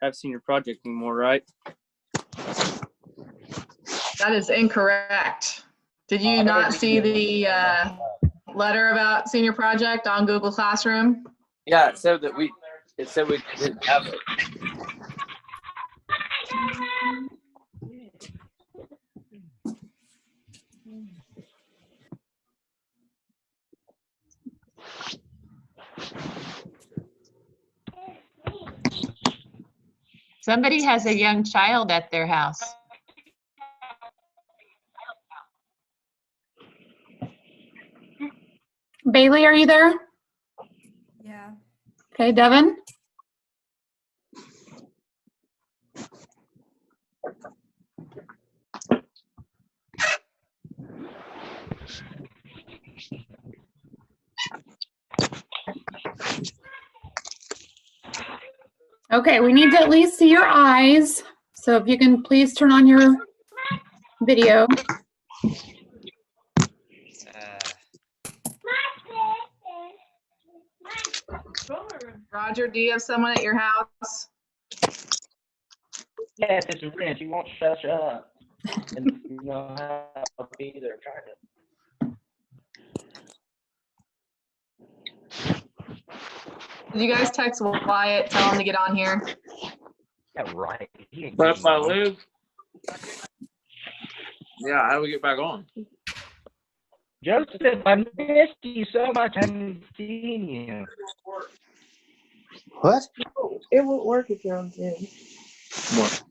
have senior project anymore, right? That is incorrect. Did you not see the letter about senior project on Google Classroom? Yeah, it said we didn't have it. Somebody has a young child at their house. Bailey, are you there? Yeah. Okay, Devin? Okay, we need to at least see your eyes. So if you can please turn on your video. Roger, do you have someone at your house? Yes, it's Rich. You won't shut up. And you know I'll be there trying Did you guys text Wyatt, tell him to get on here? to. Yeah, right. He ain't That's my getting on. live. Yeah, how do we get back on? Joseph, I missed you so much. I haven't seen you. What? It won't work if you're on Zoom. What?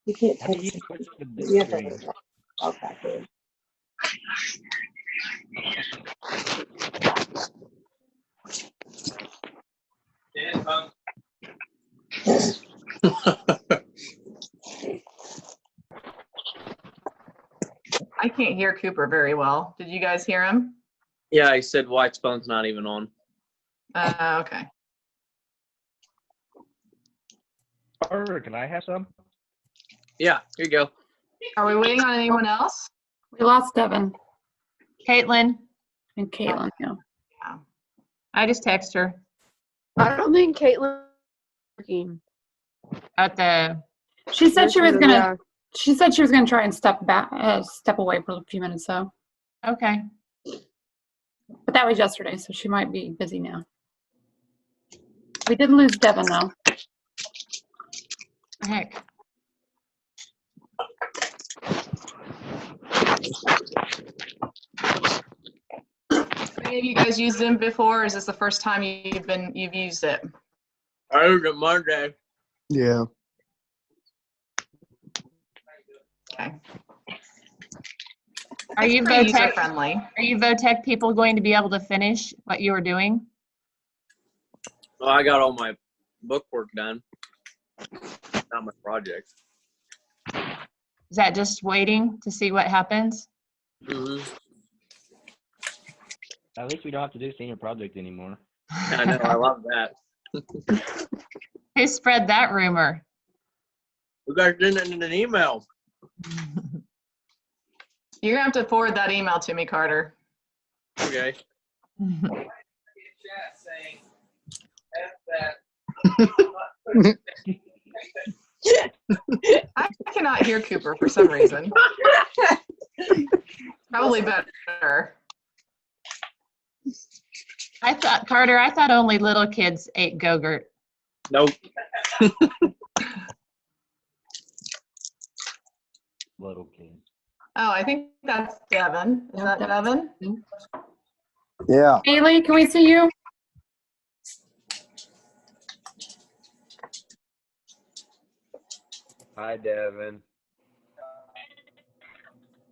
You can't How do you text switch the him. big You have screen? to log back in. I can't hear Cooper very well. Did you guys hear him? Yeah, he said White's phone's not even on. Okay. Carter, can I have some? Yeah, here you go. Are we waiting on anyone else? We lost Devin Caitlin, and Caitlin. Yeah. I just text her I don't think Caitlin's working. at the, She said she was Yeah. gonna. She said she was gonna try and step back, step away for a few minutes. So, okay. but that was yesterday, so she might be busy now. We did lose Devin though. Heck. Have any of you guys used Zoom before, or is this the first time you've used it? I heard it Monday. Yeah. Okay. Are you Pretty VOTEC, user-friendly. are you VOTEC people going to be able to finish what you were doing? Well, I got all my book work done. Not my project. Is that just waiting to see what happens? Mm-hmm. At least we don't have to do senior project anymore. I know, I love that. Who spread that rumor? You guys did it in an email. You're gonna have to forward that email to me, Carter. Okay. I cannot hear Cooper for some reason. Probably better. Carter, I thought only little kids ate Go-Gurt. Nope. Little kid. Oh, I think that's Devin. Is that Devin? Yeah. Bailey, can we see you? Hi, Devin.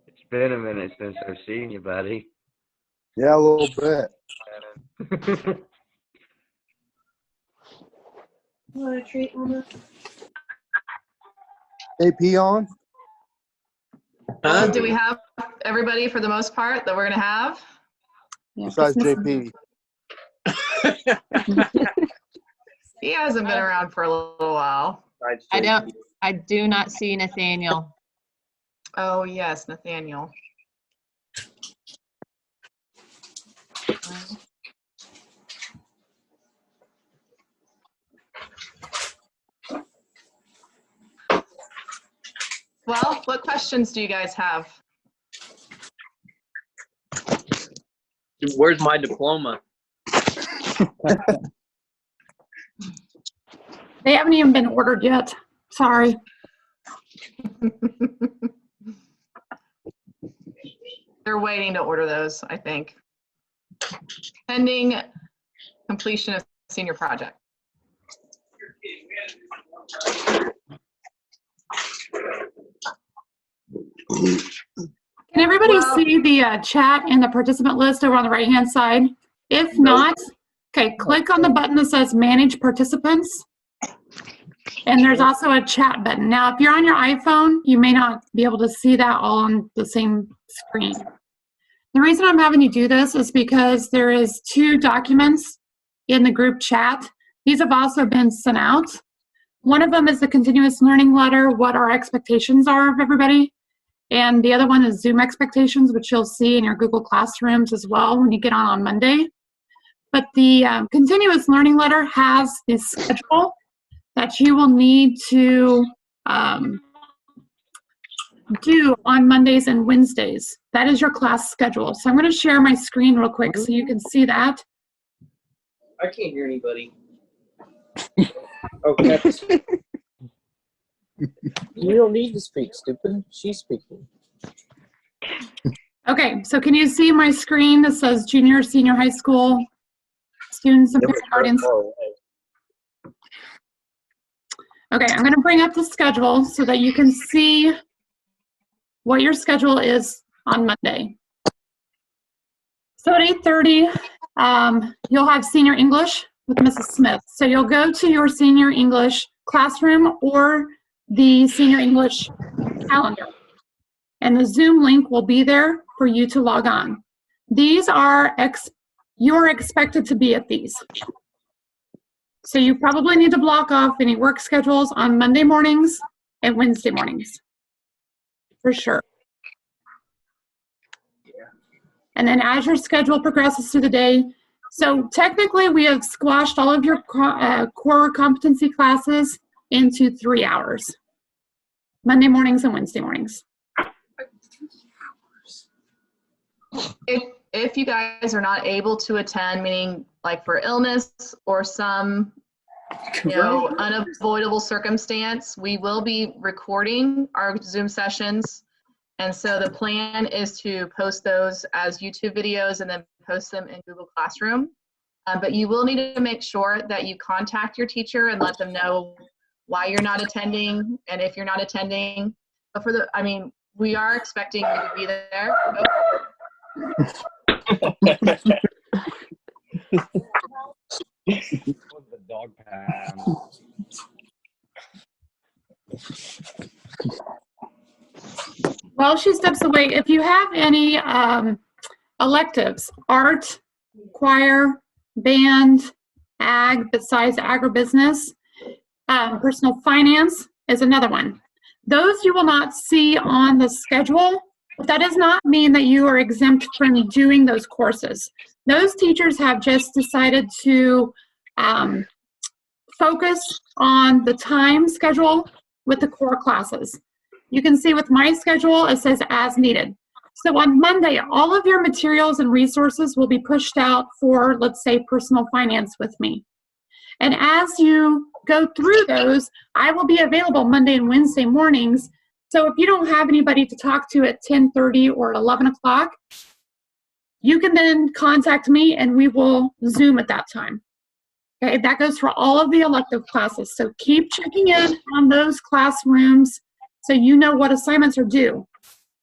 It's been a minute since I've seen you, buddy. Yeah, a little bit. You want a treat, Mama? AP on? Huh? Do we have everybody for the most part that we're gonna have? Yeah, Besides just missing- JP. He hasn't been around for a little while. I do not see Nathaniel. Oh, yes, Nathaniel. Well, what questions do you guys have? Where's my diploma? They haven't even been ordered yet. Sorry. They're waiting to order those, I think. Pending completion of senior project. Can everybody Well- see the chat and the participant list over on the right-hand side? If not, okay, click on the button that says Manage Participants. And there's also a chat button. Now, if you're on your iPhone, you may not be able to see that all on the same screen. The reason I'm having you do this is because there is 2 documents in the group chat. These have also been sent out. One of them is the continuous learning letter, what our expectations are of everybody. And the other one is Zoom expectations, which you'll see in your Google Classrooms as well when you get on Monday. But the continuous learning letter has the schedule that you will need to do on Mondays and Wednesdays. That is your class schedule. So I'm going to share my screen real quick so you can see that. I can't hear anybody. Okay. You don't need to speak, stupid. She's speaking. Okay, so can you see my screen that says junior, senior high school students and parent guardians? Okay, I'm going to bring up the schedule so that you can see what your schedule is on Monday. So at 8:30, you'll have senior English with Mrs. Smith. So you'll go to your senior English classroom or the senior English calendar. And the Zoom link will be there for you to log on. These are, you're expected to be at these. So you probably need to block off any work schedules on Monday mornings and Wednesday mornings, for sure. And then as your schedule progresses through the day, so technically we have squashed all of your core competency classes into 3 hours, Monday mornings and Wednesday mornings. If you guys are not able to attend, meaning like for illness or some, unavoidable circumstance, we will be recording our Zoom sessions. And so the plan is to post those as YouTube videos and then post them in Google Classroom. But you will need to make sure that you contact your teacher and let them know why you're not attending and if you're not attending. But we are expecting you to be there. The dog pound. While she steps away, if you have any electives, art, choir, band, ag, besides agribusiness, personal finance is another one. Those you will not see on the schedule, but that does not mean that you are exempt from doing those courses. Those teachers have just decided to focus on the time schedule with the core classes. You can see with my schedule, it says as needed. So on Monday, all of your materials and resources will be pushed out for, let's say, personal finance with me. And as you go through those, I will be available Monday and Wednesday mornings. So if you don't have anybody to talk to at 10:30 or at 11 o'clock, you can then contact me and we will Zoom at that time. Okay, that goes for all of the elective classes. So keep checking in on those classrooms so you know what assignments are due.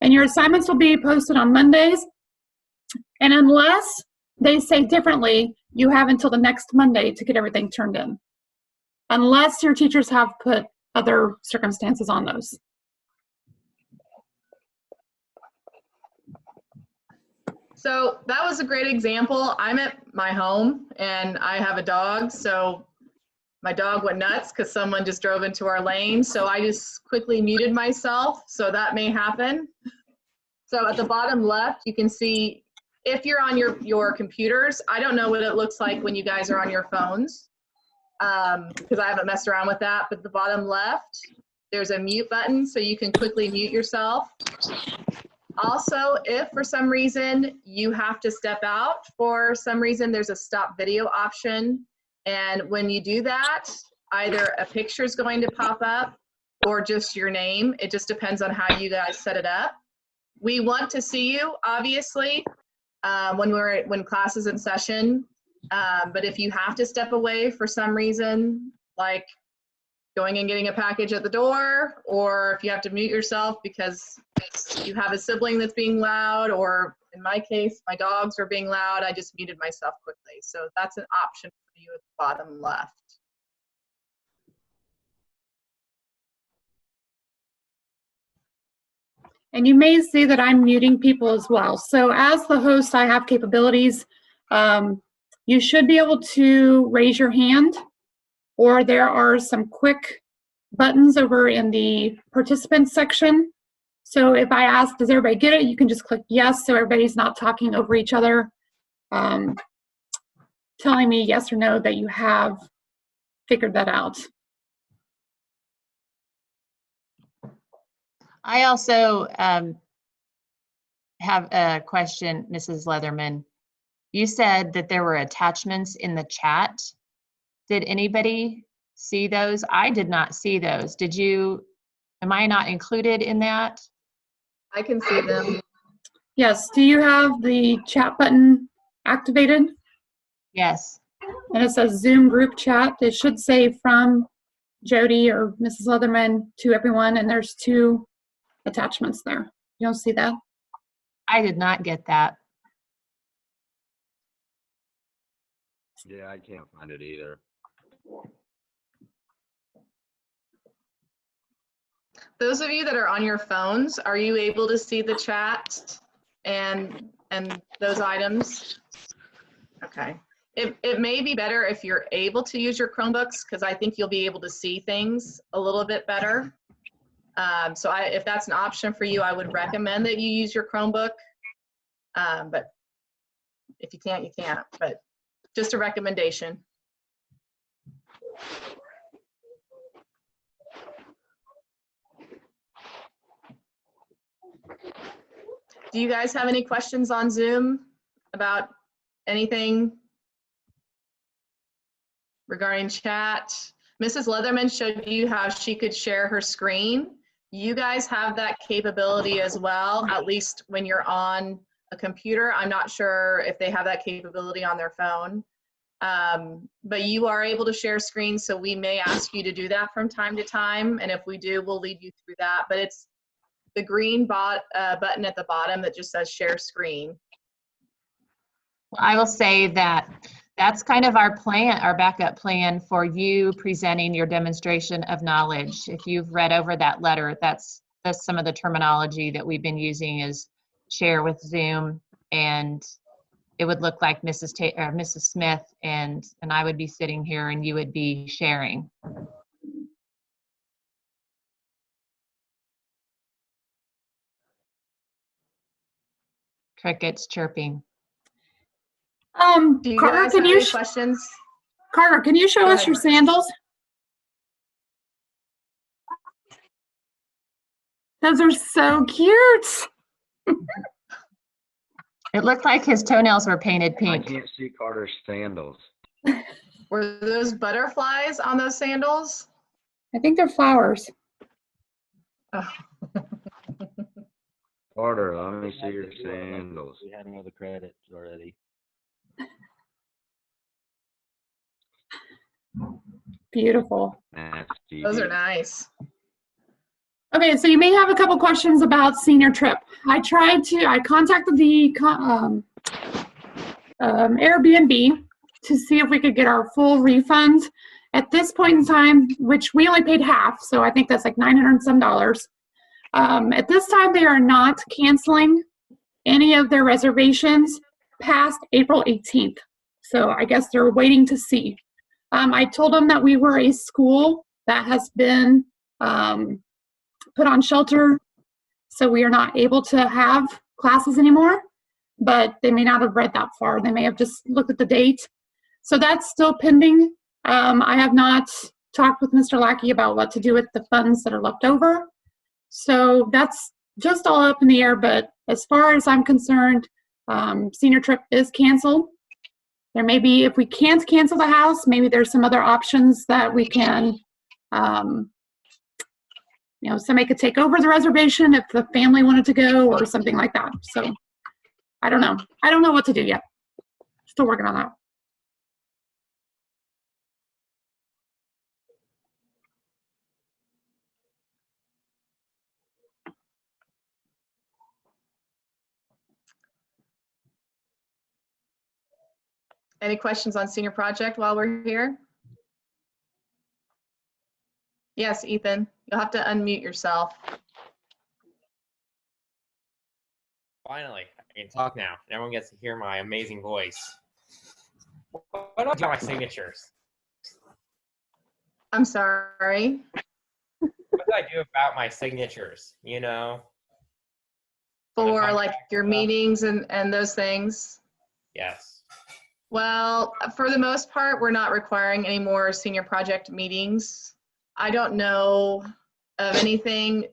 And your assignments will be posted on Mondays. And unless they say differently, you have until the next Monday to get everything turned in. Unless your teachers have put other circumstances on those. So that was a great example. I'm at my home and I have a dog. So my dog went nuts because someone just drove into our lane. So I just quickly muted myself. So that may happen. So at the bottom left, you can see if you're on your computers. I don't know what it looks like when you guys are on your phones because I haven't messed around with that. But the bottom left there's a mute button, so you can quickly mute yourself. Also, if for some reason you have to step out for some reason, there's a stop video option. And when you do that, either a picture is going to pop up or just your name. It just depends on how you guys set it up. We want to see you, obviously, when class is in session. But if you have to step away for some reason, like going and getting a package at the door, or if you have to mute yourself because you have a sibling that's being loud, or in my case, my dogs are being loud, I just muted myself quickly. So that's an option for you at the bottom left. And you may see that I'm muting people as well. So as the host, I have capabilities. You should be able to raise your hand, or there are some quick buttons over in the participants section. So if I ask, does everybody get it? You can just click yes, so everybody's not talking over each other, telling me yes or no that you have figured that out. I also have a question, Mrs. Leatherman. You said that there were attachments in the chat. Did anybody see those? I did not see those. Did you? Am I not included in that? I can see them. Yes, do you have the chat button activated? Yes. And it says Zoom group chat. It should say from Jody or Mrs. Leatherman to everyone, and there's 2 attachments there. You don't see that? I did not get that. Yeah, I can't find it either. Those of you that are on your phones, are you able to see the chat and those items? Okay. It may be better if you're able to use your Chromebooks, because I think you'll be able to see things a little bit better. So if that's an option for you, I would recommend that you use your Chromebook. But if you can't, you can't. But just a recommendation. Do you guys have any questions on Zoom about anything regarding chat? Mrs. Leatherman showed you how she could share her screen. You guys have that capability as well, at least when you're on a computer. I'm not sure if they have that capability on their phone. But you are able to share screens, so we may ask you to do that from time to time. And if we do, we'll lead you through that. But it's the green button at the bottom that just says share screen. Well, I will say that that's kind of our plan, our backup plan for you presenting your demonstration of knowledge. If you've read over that letter, that's some of the terminology that we've been using is share with Zoom, and it would look like Mrs. Smith and I would be sitting here and you would be sharing. Crickets chirping. Do you Carter, guys can have you any questions? Carter, can you show Go us ahead. your sandals? Those are so cute. It looked like his toenails were painted I pink. can't see Carter's sandals. Were those butterflies on those sandals? I think they're flowers. Oh. Carter, let me see your sandals. We had another credit already. Beautiful. Nasty. Those are nice. Okay, so you may have a couple questions about senior trip. I contacted the Airbnb to see if we could get our full refund. At this point in time, which we only paid half, so I think that's like $900 and some. At this time, they are not canceling any of their reservations past April 18th. So I guess they're waiting to see. I told them that we were a school that has been put on shelter, so we are not able to have classes anymore, but they may not have read that far. They may have just looked at the date. So that's still pending. I have not talked with Mr. Lackey about what to do with the funds that are left over. So that's just all up in the air, but as far as I'm concerned, senior trip is canceled. There may be, if we can't cancel the house, maybe there's some other options that we can, somebody could take over the reservation if the family wanted to go or something like that. So I don't know. I don't know what to do yet. Still working on that. Any questions on senior project while we're here? Yes, Ethan, you'll have to unmute yourself. Finally, I can talk now. Everyone gets to hear my amazing voice. What do I do about my signatures? I'm sorry. What do I do about my signatures? You know? For like your meetings and those things? Yes. Well, for the most part, we're not requiring any more senior project meetings. I don't know of anything,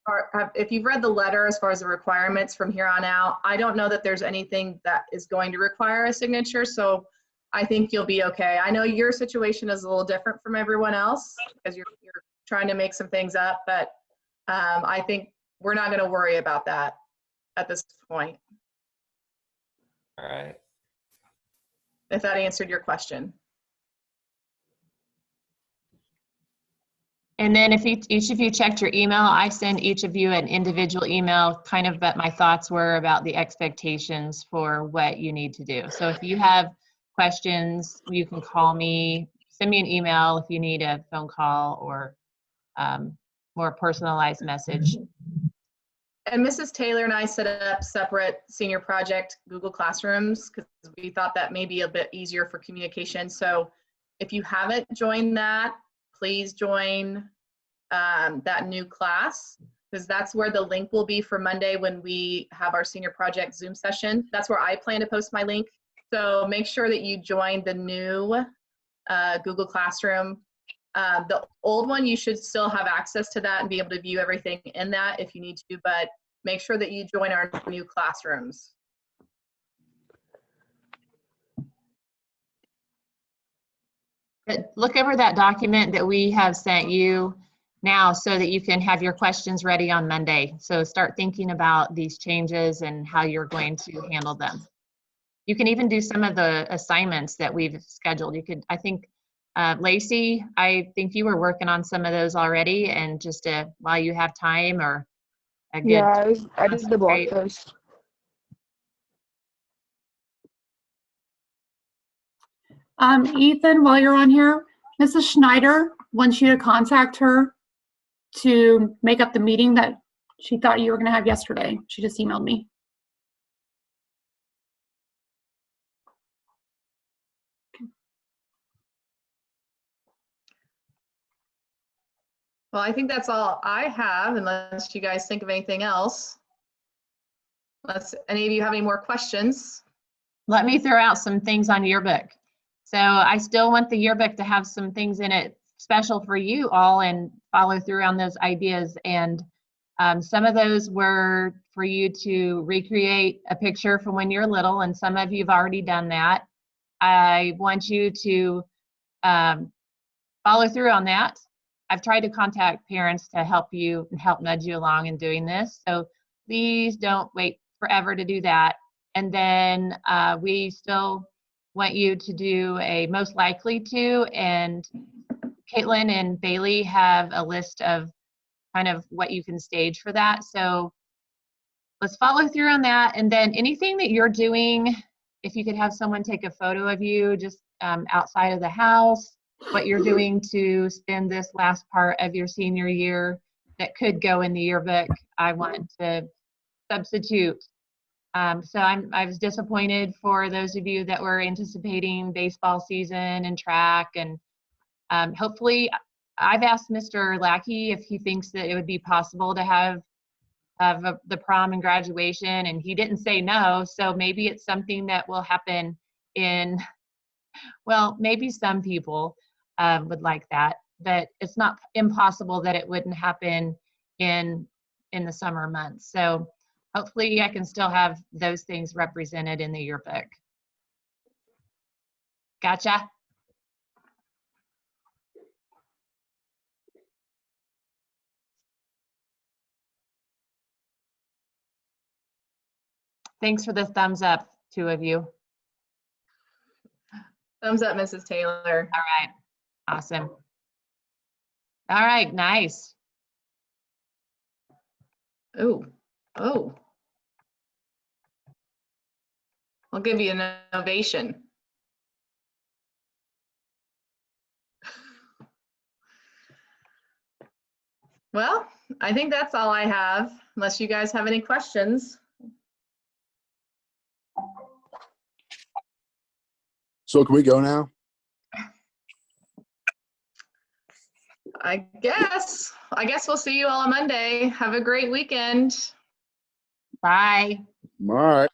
or if you've read the letter as far as the requirements from here on out, I don't know that there's anything that is going to require a signature, so I think you'll be okay. I know your situation is a little different from everyone else because you're trying to make some things up, but I think we're not going to worry about that at this point. All right. If that answered your question. And then if each of you checked your email, I send each of you an individual email, kind of what my thoughts were about the expectations for what you need to do. So if you have questions, you can call me, send me an email if you need a phone call or more personalized message. And Mrs. Taylor and I set up separate senior project Google Classrooms because we thought that may be a bit easier for communication. So if you haven't joined that, please join that new class because that's where the link will be for Monday when we have our senior project Zoom session. That's where I plan to post my link. So make sure that you join the new Google Classroom. The old one, you should still have access to that and be able to view everything in that if you need to, but make sure that you join our new classrooms. But look over that document that we have sent you now so that you can have your questions ready on Monday. So start thinking about these changes and how you're going to handle them. You can even do some of the assignments that we've scheduled. You could, I think, Lacey, I think you were working on some of those already, and just while you have time or a good. Yeah, I did the blog post. Ethan, while you're on here, Mrs. Schneider wants you to contact her to make up the meeting that she thought you were going to have yesterday. She just emailed me. Well, I think that's all I have, unless you guys think of anything else. Unless any of you have any more questions. Let me throw out some things on yearbook. So I still want the yearbook to have some things in it special for you all and follow through on those ideas. And some of those were for you to recreate a picture from when you're little, and some of you have already done that. I want you to follow through on that. I've tried to contact parents to help you and help nudge you along in doing this. So please don't wait forever to do that. And then we still want you to do a most likely to, and Caitlin and Bailey have a list of kind of what you can stage for that. So let's follow through on that. And then anything that you're doing, if you could have someone take a photo of you just outside of the house, what you're doing to spend this last part of your senior year that could go in the yearbook, I want to substitute. So I was disappointed for those of you that were anticipating baseball season and track, and hopefully I've asked Mr. Lackey if he thinks that it would be possible to have the prom and graduation, and he didn't say no. So maybe it's something that will happen in, well, maybe some people would like that. but it's not impossible that it wouldn't happen in the summer months. So hopefully I can still have those things represented in the yearbook. Gotcha? Thanks for the thumbs up, two of you. Thumbs up, Mrs. Taylor. All right, awesome. All right, nice. Oh, oh. I'll give you an ovation. Well, I think that's all I have, unless you guys have any questions. So can we go now? I guess we'll see you all on Monday. Have a great weekend. Bye. All right.